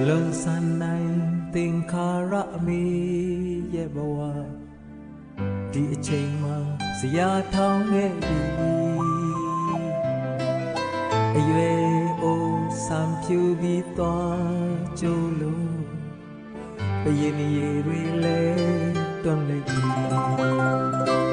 လွန်ဆန်နိုင်သင်္ခါရအမေရဲ့ဘဝဒီအချိန်မှာဇရာထောင်းခဲ့ပြီအရွယ်အိုဆံဖြူပြီးသွားကြလို့ဘယင်းရီတွေလဲတွန်းလိုက်ပြီ